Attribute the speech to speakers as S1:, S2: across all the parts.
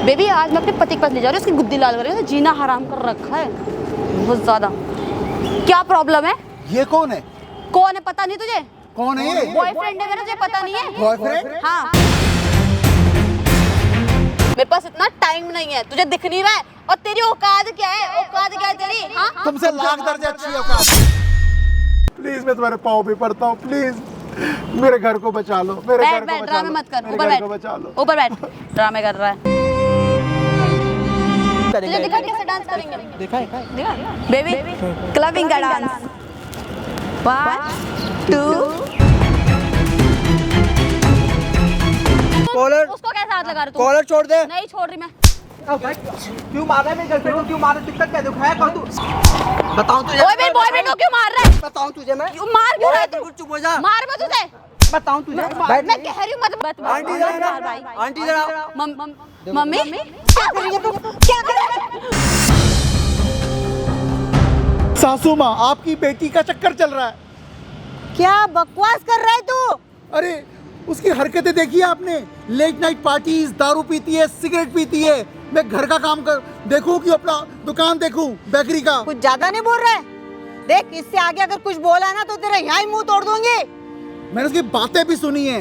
S1: Baby आज मैं अपने पति के पास ले जा रही हूँ, उसकी गुद्दी लाल कर रही हूँ, जीना हराम कर रखा है बहुत ज्यादा। क्या प्रॉब्लम है?
S2: ये कौन है?
S1: कौन है पता नहीं तुझे?
S2: कौन है ये?
S1: बॉयफ्रेंड है मेरा, तुझे पता नहीं है?
S2: बॉयफ्रेंड?
S1: हाँ। मेरे पास इतना टाइम नहीं है, तुझे दिख नहीं रहा है? और तेरी औकात क्या है? औकात क्या है तेरी? हाँ?
S2: तुमसे लाख दर्जे अच्छी औकात। प्लीज मैं तुम्हारे पाँव पे पड़ता हूँ, प्लीज मेरे घर को बचा लो, मेरे घर को बचा लो।
S1: ड्रामे मत कर,
S2: मेरे
S1: ऊपर
S2: घर को
S1: बैठ,
S2: बचा लो।
S1: ऊपर बैठ। ड्रामे कर रहा है। तुझे दिखा कैसे डांस करेंगे?
S2: देखा
S1: दिखा बेबी, क्लबिंग का डांस। 1 2
S3: कॉलर
S1: उसको कैसे हाथ लगा रहे तू?
S3: कॉलर छोड़ दे।
S1: नहीं छोड़ रही मैं।
S3: क्यों मार रहा है मेरी गर्लफ्रेंड को? क्यों मार रहा है? दिक्कत क्या दिखाया कौन तू? बताऊं तुझे?
S1: ओए मेरे बॉयफ्रेंड को क्यों मार रहा है?
S3: बताऊं तुझे मैं?
S1: क्यों मार क्यों रहा है तू?
S3: चुप हो जा।
S1: मार मत उसे।
S3: बताऊं तुझे?
S1: मैं कह रही हूँ मत मार।
S3: आंटी जरा ना,
S1: भाई।
S3: आंटी जरा।
S1: मम्मी क्या कर रही है तू? क्या कर रही है?
S2: सासू माँ, आपकी बेटी का चक्कर चल रहा है।
S4: क्या बकवास कर रहा है तू?
S2: अरे उसकी हरकतें देखी आपने? लेट नाइट पार्टीज, दारू पीती है, सिगरेट पीती है। मैं घर का काम कर देखूं कि अपना दुकान देखूं बेकरी का?
S4: कुछ ज्यादा नहीं बोल रहा है? देख इससे आगे अगर कुछ बोला ना तो तेरा यहाँ ही मुंह तोड़ दूंगी।
S2: मैंने उसकी बातें भी सुनी है,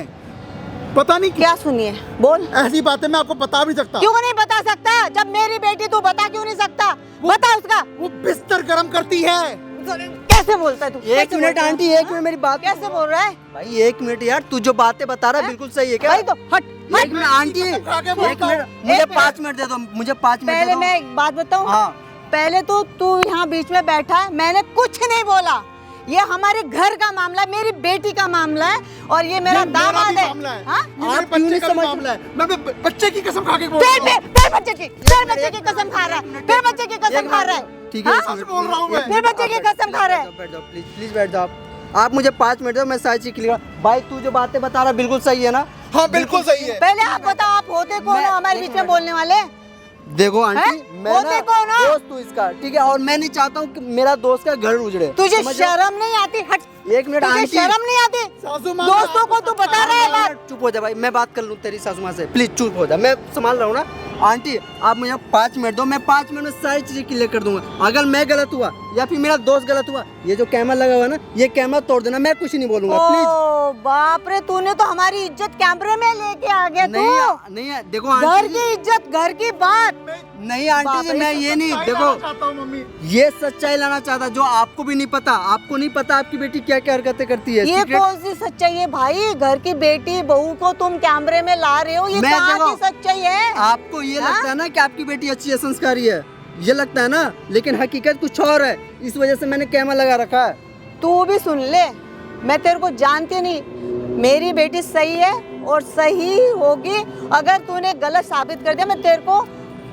S2: पता नहीं
S4: क्या सुनिए? बोल।
S2: ऐसी बातें मैं आपको बता भी सकता।
S4: क्यों नहीं बता सकता? जब मेरी बेटी तू बता क्यों नहीं सकता? बता उसका।
S2: वो बिस्तर गर्म करती है।
S4: कैसे बोलता है तू?
S3: एक
S4: कैसे
S3: मिनट
S4: बोलता है?
S3: आंटी, एक मिनट मेरी बात।
S4: कैसे बोल रहा है?
S3: भाई एक मिनट यार, तू जो बातें बता रहा है बिल्कुल सही है क्या?
S4: भाई तो हट
S3: एक मिनट आंटी, एक मिनट मुझे 5 मिनट दे दो, मुझे 5 मिनट दे
S4: पहले
S3: दो।
S4: मैं एक बात बताऊं।
S3: हाँ।
S4: पहले तो तू यहाँ बीच में बैठा है, मैंने कुछ नहीं बोला। ये हमारे घर का मामला है, मेरी बेटी का मामला है और ये मेरा दामाद है। हाँ?
S2: आप बच्चे का मामला है। मैं बच्चे की कसम खा के बोल
S4: फिर
S2: रहा हूँ।
S4: फिर बच्चे की कसम खा रहा है। फिर बच्चे की कसम खा रहा है।
S3: ठीक है,
S4: हाँ?
S3: एक मिनट,
S2: बोल रहा हूँ मैं।
S4: फिर बच्चे की कसम खा रहा है।
S3: बैठ जाओ प्लीज, प्लीज बैठ जाओ आप मुझे 5 मिनट दो, मैं सारी चीज क्लियर। भाई तू जो बातें बता रहा है बिल्कुल सही है ना?
S2: हाँ बिल्कुल सही है।
S4: पहले आप बताओ, आप होते कौन हो हमारे बीच में बोलने वाले?
S3: देखो आंटी,
S4: हैं?
S3: मैं
S4: होते
S3: ना
S4: कौन हो?
S3: दोस्त हूँ इसका, ठीक है, और मैं नहीं चाहता हूँ कि मेरा दोस्त का घर उजड़े।
S4: तुझे
S3: समझ रहे हो?
S4: शर्म नहीं आती? हट।
S3: एक मिनट
S4: तुझे
S3: आंटी,
S4: शर्म नहीं आती?
S2: सासू माँ,
S4: दोस्तों को तू बता रहा है बात।
S3: चुप हो जा भाई, मैं बात कर लूँ तेरी सासू माँ से, प्लीज चुप हो जा, मैं संभाल रहा हूँ ना। आंटी आप मुझे 5 मिनट दो, मैं 5 मिनट में सारी चीजें क्लियर कर दूंगा। अगर मैं गलत हुआ या फिर मेरा दोस्त गलत हुआ, ये जो कैमरा लगा हुआ है ना, ये कैमरा तोड़ देना, मैं कुछ नहीं बोलूंगा प्लीज।
S4: ओ बाप रे, तूने तो हमारी इज्जत कैमरे में लेके आ गया। तू
S3: नहीं है, देखो
S4: घर
S3: आंटी
S4: की इज्जत, घर की बात।
S3: नहीं आंटी जी, मैं ये नहीं, देखो
S2: चाहता हूँ मम्मी।
S3: ये सच्चाई लाना चाहता जो आपको भी नहीं पता। आपको नहीं पता आपकी बेटी क्या क्या हरकतें करती है।
S4: ये
S3: Secret-
S4: कौन सी सच्चाई है भाई? घर की बेटी बहू को तुम कैमरे में ला रहे हो, ये
S3: मैं
S4: कहाँ
S3: देखो,
S4: की सच्चाई है?
S3: आपको ये लगता है ना कि आपकी बेटी अच्छी है, संस्कारी है, ये लगता है ना, लेकिन हकीकत कुछ और है। इस वजह से मैंने कैमरा लगा रखा है।
S4: तू भी सुन ले, मैं तेरे को जानती नहीं, मेरी बेटी सही है और सही होगी। अगर तूने गलत साबित कर दिया, मैं तेरे को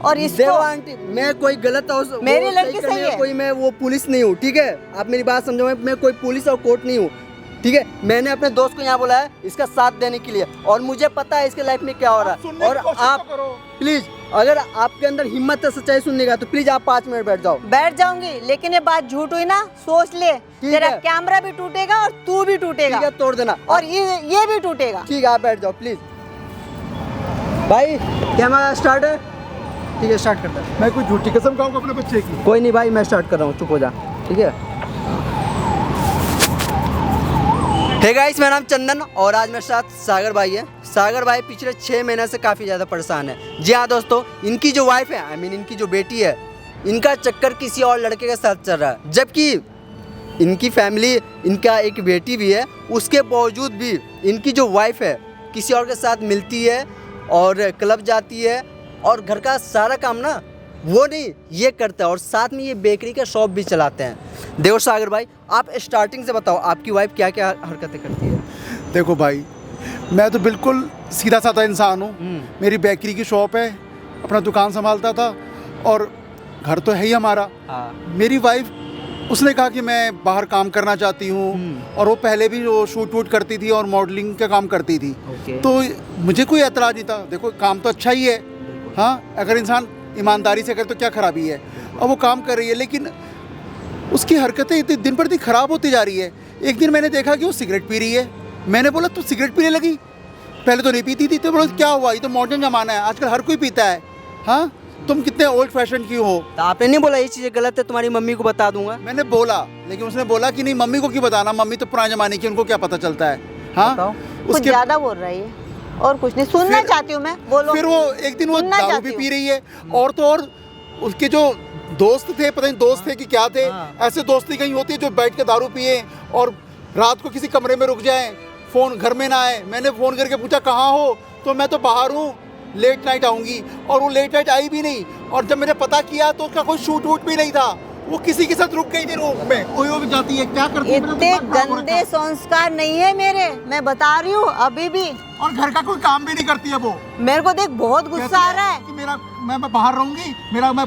S4: और
S3: देखो
S4: इसको।
S3: आंटी, मैं कोई गलत और
S4: मेरी
S3: वो
S4: लड़की
S3: करने
S4: सही
S3: का
S4: है।
S3: कोई मैं वो पुलिस नहीं हूँ, ठीक है? आप मेरी बात समझो, मैं कोई पुलिस और कोर्ट नहीं हूँ, ठीक है? मैंने अपने दोस्त को यहाँ बुलाया है इसका साथ देने के लिए, और मुझे पता है इसके लाइफ में क्या हो रहा है। और आप प्लीज, अगर आपके अंदर हिम्मत है सच्चाई सुनने का, तो प्लीज आप 5 मिनट बैठ जाओ।
S4: बैठ जाऊंगी, लेकिन ये बात झूठ हुई ना, सोच ले। तेरा
S3: है।
S4: कैमरा भी टूटेगा और तू भी टूटेगा,
S3: ठीक है, तोड़ देना।
S4: और ये भी टूटेगा।
S3: ठीक है, आप बैठ जाओ प्लीज। भाई कैमरा स्टार्ट है? ठीक है, स्टार्ट करता है।
S2: मैं कोई झूठी कसम खाऊंगा अपने बच्चे की?
S3: कोई नहीं भाई, मैं स्टार्ट कर रहा हूँ, चुप हो जा, ठीक है? हे गाइस, मेरा नाम चंदन और आज मेरे साथ सागर भाई है। सागर भाई पिछले 6 महीने से काफ़ी ज़्यादा परेशान है। जी हाँ दोस्तों, इनकी जो वाइफ है, आई मीन इनकी जो बेटी है, इनका चक्कर किसी और लड़के के साथ चल रहा है, जबकि इनकी फैमिली, इनका एक बेटी भी है, उसके बावजूद भी इनकी जो वाइफ है किसी और के साथ मिलती है और क्लब जाती है और घर का सारा काम ना वो नहीं ये करता है, और साथ में ये बेकरी का शॉप भी चलाते हैं। देखो सागर भाई, आप स्टार्टिंग से बताओ आपकी वाइफ क्या क्या हरकतें करती है?
S2: देखो भाई, मैं तो बिल्कुल सीधा साधा इंसान हूँ। मेरी बेकरी की शॉप है, अपना दुकान संभालता था और घर तो है ही हमारा। मेरी वाइफ, उसने कहा कि मैं बाहर काम करना चाहती हूँ, और वो पहले भी वो शूट वूट करती थी और मॉडलिंग का काम करती थी। तो मुझे कोई एतराज़ नहीं था। देखो काम तो अच्छा ही है, हाँ, अगर इंसान ईमानदारी से करे तो क्या खराबी है। और वो काम कर रही है, लेकिन उसकी हरकतें इतनी दिन पर दिन खराब होती जा रही है। एक दिन मैंने देखा कि वो सिगरेट पी रही है। मैंने बोला तू सिगरेट पीने लगी? पहले तो नहीं पीती थी। तो बोला क्या हुआ, ये तो मॉडर्न ज़माना है, आजकल हर कोई पीता है। हाँ, तुम कितने ओल्ड फैशन की हो।
S3: तो आपने नहीं बोला ये चीज़ें गलत है, तुम्हारी मम्मी को बता दूंगा।
S2: मैंने बोला, लेकिन उसने बोला कि नहीं मम्मी को क्यों बताना, मम्मी तो पुराने जमाने की, उनको क्या पता चलता है। हाँ,
S3: बताओ।
S4: कुछ ज्यादा बोल रही है और कुछ नहीं सुनना
S2: फिर-
S4: चाहती हूँ मैं, बोलो।
S2: फिर वो एक दिन वो
S4: सुनना
S2: दारू
S4: चाहती
S2: भी
S4: हूँ।
S2: पी रही है, और तो और उसके जो दोस्त थे, पता नहीं दोस्त थे कि क्या थे, ऐसे दोस्ती कहीं होती है जो बैठ के दारू पिए और रात को किसी कमरे में रुक जाए, फ़ोन घर में ना आए। मैंने फ़ोन करके पूछा कहाँ हो, तो मैं तो बाहर हूँ, लेट नाइट आऊँगी, और वो लेट नाइट आई भी नहीं। और जब मैंने पता किया तो उसका कोई शूट वूट भी नहीं था, वो किसी के साथ रुक गई थी रूम में। वो भी जाती है, क्या करती है, मेरा
S4: इतने
S2: दिमाग खराब हो रखा
S4: गंदे
S2: है।
S4: संस्कार नहीं है मेरे, मैं बता रही हूँ अभी भी।
S2: और घर का कोई काम भी नहीं करती है वो।
S4: मेरे को देख बहुत गुस्सा आ रहा है।
S2: कि मेरा मैं बाहर रहूंगी, मैं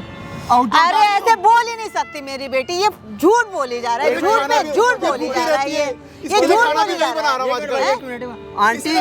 S2: आउट।
S4: अरे ऐसे बोल ही नहीं सकती मेरी बेटी, ये झूठ बोली जा रहा है, झूठ पे झूठ बोली जा रहा है, ये झूठ बोली जा रहा है।
S3: आंटी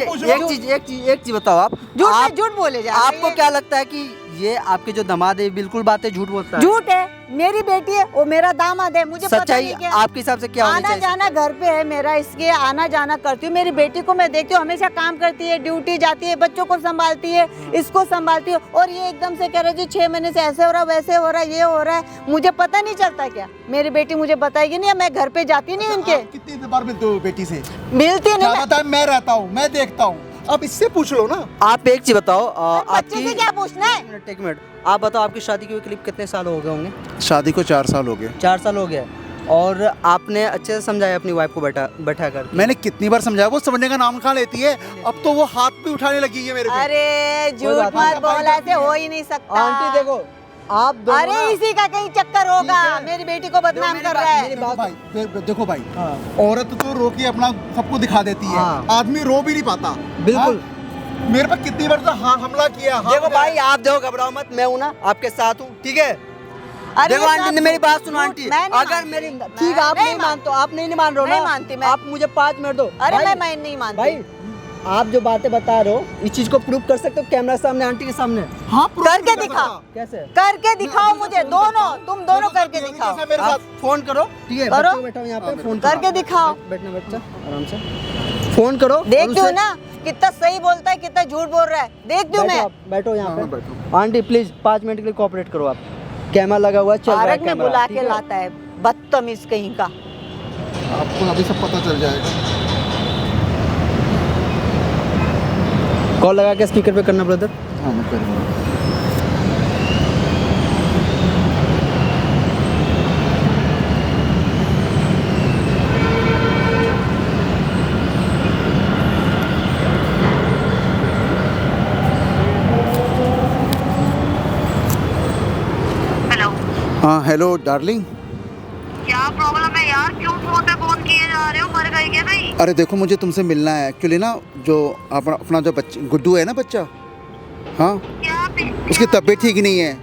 S3: एक चीज बताओ, आप
S4: झूठ बोले जा रहा है।
S3: आपको क्या लगता है कि ये आपके जो दामाद है बिल्कुल बातें झूठ बोलता है?
S4: झूठ है, मेरी बेटी है, वो मेरा दामाद है, मुझे पता
S3: सच्चाई
S4: नहीं क्या।
S3: आपके हिसाब से क्या होनी
S4: आना
S3: चाहिए?
S4: जाना घर पे है मेरा, इसके आना जाना करती हूँ। मेरी बेटी को मैं देखती हूँ, हमेशा काम करती है, ड्यूटी जाती है, बच्चों को संभालती है, इसको संभालती है, और ये एकदम से कह रहे जी 6 महीने से ऐसे हो रहा, वैसे हो रहा, ये हो रहा है, मुझे पता नहीं चलता क्या? मेरी बेटी मुझे बताएगी नहीं, मैं घर पे जाती नहीं उनके,
S2: कितनी बार मिलते हो बेटी से?
S4: मिलती नहीं।
S2: ज्यादा टाइम मैं रहता हूँ, मैं देखता हूँ, आप इससे पूछ लो ना।
S3: आप एक चीज बताओ,
S4: बच्चे से क्या पूछना है?
S3: एक मिनट, आप बताओ आपकी शादी की हुई क्लिप कितने साल हो गए होंगे?
S2: शादी को 4 साल हो गए।
S3: 4 साल हो गए, और आपने अच्छे से समझाया अपनी वाइफ को बैठा कर?
S2: मैंने कितनी बार समझाया, वो समझने का नाम कहाँ लेती है, अब तो वो हाथ भी उठाने लगी है मेरे पे।
S4: अरे झूठ
S3: बात नहीं।
S4: मत बोल, ऐसे हो ही नहीं सकता।
S3: आंटी देखो, आप दोनों
S4: अरे
S3: ना-
S4: इसी का कहीं चक्कर होगा, मेरी बेटी को बदनाम
S3: मेरी
S4: कर
S3: बात-
S4: रहा है।
S3: मेरी
S2: देखो
S3: बात-
S2: भाई, देखो भाई,
S3: हाँ।
S2: औरत तो रो के अपना सबको दिखा देती है,
S3: हाँ।
S2: आदमी रो भी नहीं पाता।
S3: बिल्कुल।
S2: हाँ? मेरे पर कितनी बार हमला किया। हाँ,
S3: देखो भाई, आप देखो, घबराओ मत, मैं हूं ना, आपके साथ हूं, ठीक है?
S4: अरे
S3: देखो
S4: ये
S3: आंटी,
S4: सब
S3: मेरी बात
S4: झूठ-
S3: सुनो आंटी,
S4: मैं नहीं
S3: अगर
S4: मानती।
S3: मेरी
S4: मैं
S3: ठीक है, आप नहीं
S4: मानती।
S3: मानते हो, आप नहीं मान रहे हो
S4: नहीं
S3: ना?
S4: मानती मैं।
S3: आप मुझे 5 मिनट दो।
S4: अरे
S3: भाई,
S4: मैं नहीं मानती।
S3: भाई, आप जो बातें बता रहे हो इस चीज को प्रूव कर सकते हो कैमरा सामने, आंटी के सामने?
S2: हाँ, proof
S4: करके
S2: नहीं कर
S4: दिखा।
S2: सकता।
S3: कैसे?
S4: करके दिखाओ मुझे, दोनों, तुम दोनों करके
S2: कैसे
S4: दिखाओ।
S2: मेरे
S3: आप
S2: साथ
S3: फोन करो, ठीक है?
S4: करो।
S3: बच्चे बैठा हूं यहाँ पे, फोन
S4: करके दिखाओ।
S3: बैठना बच्चा, आराम से फोन करो।
S4: देखती हूँ ना कितना सही बोलता है, कितना झूठ बोल रहा है, देखती हूँ मैं।
S3: बैठो यहाँ
S2: हाँ,
S3: पे। आंटी प्लीज 5 मिनट के लिए कोऑपरेट करो आप। कैमरा लगा हुआ है, चल रहा है
S4: पार्क में
S3: कैमरा,
S4: बुला
S3: ठीक
S4: के
S3: है?
S4: लाता है, बदतमीज कहीं का।
S2: आपको अभी सब पता चल जाएगा।
S3: कॉल लगा के स्पीकर पे करना ब्रदर।
S2: हाँ, मैं करूँगा।
S5: हेलो,
S2: हाँ, हेलो डार्लिंग।
S5: क्या प्रॉब्लम है यार? क्यों फोन पे फोन किए जा रहे हो? मर गए क्या नहीं?
S2: अरे देखो, मुझे तुमसे मिलना है एक्चुअली ना, जो अपना जो बच्चा गुड्डू है ना, बच्चा, हाँ,
S5: क्या
S2: उसकी तबीयत ठीक नहीं है,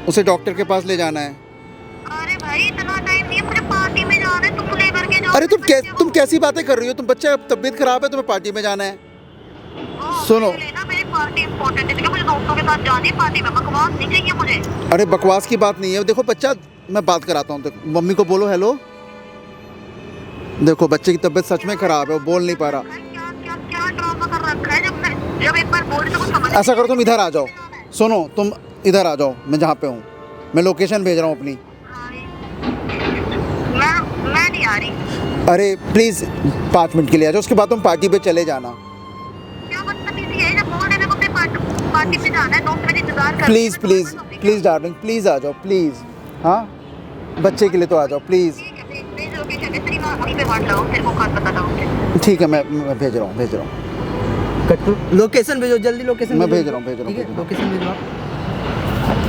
S2: उसे डॉक्टर के पास ले जाना है।
S5: अरे भाई इतना टाइम नहीं है, मुझे पार्टी में जाना है, तुम लेकर के जाओ।
S2: अरे तुम कैसी बातें कर रही हो? तुम बच्चा तबीयत खराब है, तुम्हें पार्टी में जाना है। सुनो।
S5: लेना, मेरी पार्टी इंपॉर्टेंट है, मुझे दोस्तों के साथ जानी है पार्टी में, बकवास नहीं चाहिए मुझे।
S2: अरे बकवास की बात नहीं है, देखो बच्चा, मैं बात कराता हूँ, देखो मम्मी को बोलो हेलो। देखो बच्चे की तबीयत सच में खराब है, वो बोल नहीं पा रहा।
S5: क्या क्या क्या ड्रामा कर रखा है? जब एक बार बोली तो कुछ समझ
S2: ऐसा करो, तुम इधर आ जाओ, सुनो, तुम इधर आ जाओ, मैं जहाँ पे हूँ, मैं लोकेशन भेज रहा हूँ अपनी।
S5: मैं नहीं आ रही।
S2: अरे प्लीज़ 5 मिनट के लिए आ जाओ, उसके बाद तुम पार्टी पे चले जाना।
S5: क्या बदतमीजी है? जब बोल रहे हो अपने पार्टी में जाना है, दोस्त मेरे इंतजार कर
S2: please please please darling, please आ जाओ प्लीज़। हाँ, बच्चे के लिए तो आ जाओ प्लीज़।
S5: ठीक है, भेज लोकेशन है, तेरी माँ वहीं पे बांट लो, तेरे को कहाँ पता था मुझे।
S2: ठीक है, मैं भेज रहा हूँ।
S3: लोकेशन भेजो जल्दी, लोकेशन
S2: मैं भेज रहा हूँ,
S3: ठीक है? लोकेशन भेजो आप।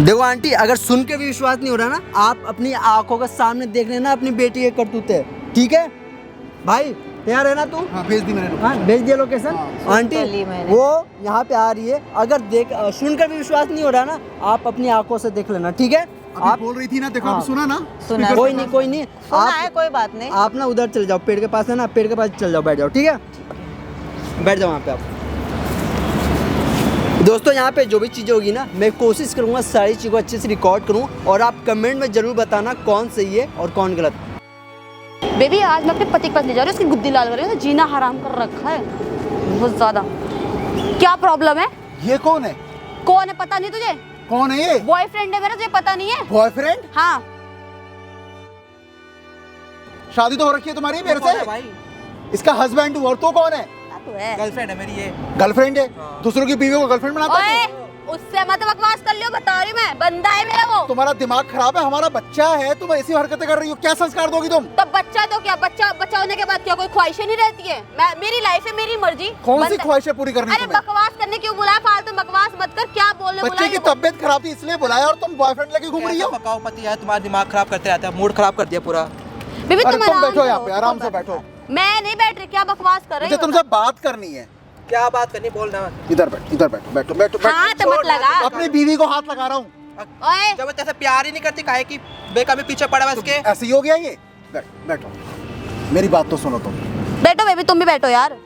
S3: देखो आंटी, अगर सुन के भी विश्वास नहीं हो रहा ना, आप अपनी आंखों के सामने देख लेना अपनी बेटी के करतूते, ठीक है? भाई तैयार है ना तू?
S2: हाँ, भेज दी मैंने।
S3: हाँ, भेज दिया लोकेशन।
S2: हाँ,
S3: आंटी
S4: सुन तो ली मैंने।
S3: वो यहाँ पे आ रही है, अगर सुनकर भी विश्वास नहीं हो रहा ना, आप अपनी आंखों से देख लेना, ठीक है?
S2: आप बोल रही थी ना, देखो,
S3: हाँ।
S2: आप सुना ना?
S4: सुना।
S2: स्पीकर
S3: कोई
S2: पे-
S3: नहीं, कोई नहीं,
S4: सुना है, कोई बात नहीं।
S3: आप ना उधर चल जाओ, पेड़ के पास है ना, पेड़ के पास चल जाओ, बैठ जाओ, ठीक है? बैठ जाओ वहाँ पे आप। दोस्तों यहाँ पे जो भी चीज़ें होगी ना, मैं कोशिश करूँगा सारी चीज़ों को अच्छे से रिकॉर्ड करूँ, और आप कमेंट में ज़रूर बताना कौन सही है और कौन गलत।
S1: बेबी आज मैं अपने पति के पास ले जा रही हूँ, उसकी गुद्दी लाल कर रही हूँ, जीना हराम कर रखा है बहुत ज़्यादा। क्या प्रॉब्लम है?
S2: ये कौन है?
S1: कौन है पता नहीं तुझे?
S2: कौन है ये?
S1: बॉयफ्रेंड है मेरा, तुझे पता नहीं है?
S2: बॉयफ्रेंड?
S1: हाँ।
S2: शादी तो हो रखी है तुम्हारी मेरे से?
S3: भाई
S2: इसका हस्बैंड हूँ, और तू कौन है?
S1: तू है
S3: गर्लफ्रेंड है मेरी ये।
S2: गर्लफ्रेंड है? दूसरों की बीवी को गर्लफ्रेंड बनाता
S1: ओए,
S2: है?
S1: उससे मत बकवास कर लियो, बता रही मैं, बंदा है मेरा वो।
S2: तुम्हारा दिमाग खराब है, हमारा बच्चा है, तुम ऐसी हरकतें कर रही हो, क्या संस्कार दोगी तुम?
S1: तो बच्चा तो क्या, बच्चा होने के बाद क्या कोई ख्वाहिशें नहीं रहती है? मेरी लाइफ है, मेरी मर्जी।
S2: कौन सी
S1: बंदा-
S2: ख्वाहिशें पूरी करनी
S1: अरे
S2: तुम्हें?
S1: बकवास करने क्यों बुलाया? फालतू बकवास मत कर, क्या बोलने
S2: बच्चे की
S1: बुलाया?
S2: तबीयत खराब थी इसलिए बुलाया, और तुम बॉयफ्रेंड लेके घूम रही हो?
S3: पकाओ पति है, तुम्हारा दिमाग खराब करते रहता है, मूड खराब कर दिया पूरा।
S1: बीबी
S2: अरे
S1: तुम
S2: तुम
S1: आराम
S2: बैठो
S1: से
S2: यहाँ
S1: रहो,
S2: पे, आराम
S1: तुम
S2: से बैठो।
S1: मैं नहीं बैठ रही, क्या बकवास कर रही
S2: मुझे
S1: हो?
S2: तुमसे बात करनी है।
S3: क्या बात करनी, बोलना।
S2: इधर बैठ, इधर बैठो, बैठो बैठो
S1: हाथ मत लगा।
S2: अपनी बीवी को हाथ लगा रहा हूँ।
S1: ओए,
S3: जब तेरे से प्यार ही नहीं करती, काहे की बेका में पीछे पड़ा हुआ इसके।
S2: ऐसे ही हो गया ये? बैठो, मेरी बात तो सुनो तुम।
S1: बैठो बेबी, तुम भी बैठो यार।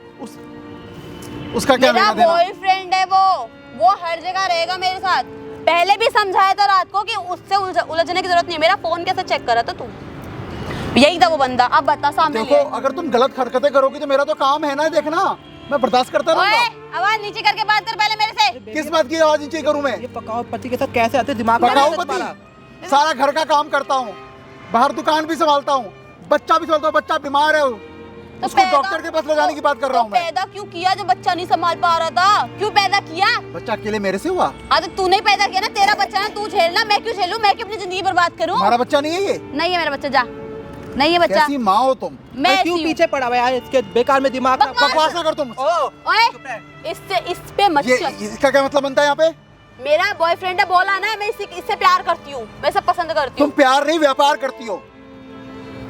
S2: उसका क्या
S1: मेरा
S2: लेना देना?
S1: बॉयफ्रेंड है वो हर जगह रहेगा मेरे साथ। पहले भी समझाया था रात को कि उससे उलझने की जरूरत नहीं है। मेरा फोन कैसे चेक करा था तू? यही था वो बंदा। अब बता, सामने
S2: देखो, अगर तुम गलत हरकतें करोगी तो मेरा तो काम है ना देखना, मैं बर्दाश्त करता
S1: ओए,
S2: रहूंगा।
S1: आवाज नीचे करके बात कर पहले मेरे से।
S2: किस बात की आवाज नीचे करूं मैं?
S3: ये पकाओ पति के साथ कैसे आते दिमाग में?
S2: पकाओ पति, सारा घर का काम करता हूँ, बाहर दुकान भी संभालता हूँ, बच्चा भी संभालता हूँ। बच्चा बीमार है, उसको डॉक्टर के पास ले जाने की बात कर रहा हूँ मैं।
S1: पैदा क्यों किया जब बच्चा नहीं संभाल पा रहा था? क्यों पैदा किया?
S2: बच्चा अकेले मेरे से हुआ?
S1: हाँ तो तूने ही पैदा किया ना, तेरा बच्चा ना, तू झेलना, मैं क्यों झेलूं? मैं क्यों अपनी जिंदगी बर्बाद करूं?
S2: हमारा बच्चा नहीं है ये?
S1: नहीं है मेरा बच्चा, जा। नहीं है बच्चा।
S2: कैसी माँ हो तुम?
S1: मैं
S3: क्यों
S1: ऐसी हूँ।
S3: पीछे पड़ा हुआ यार इसके बेकार में दिमाग?
S2: बकवास ना कर तुम।
S1: ओए, इस पे मत
S2: ये
S1: चल।
S2: इसका क्या मतलब बनता है यहाँ पे?
S1: मेरा बॉयफ्रेंड है, बोला ना, मैं इससे प्यार करती हूँ, मैं सब पसंद करती
S2: तुम
S1: हूँ।
S2: प्यार नहीं, व्यापार करती हो।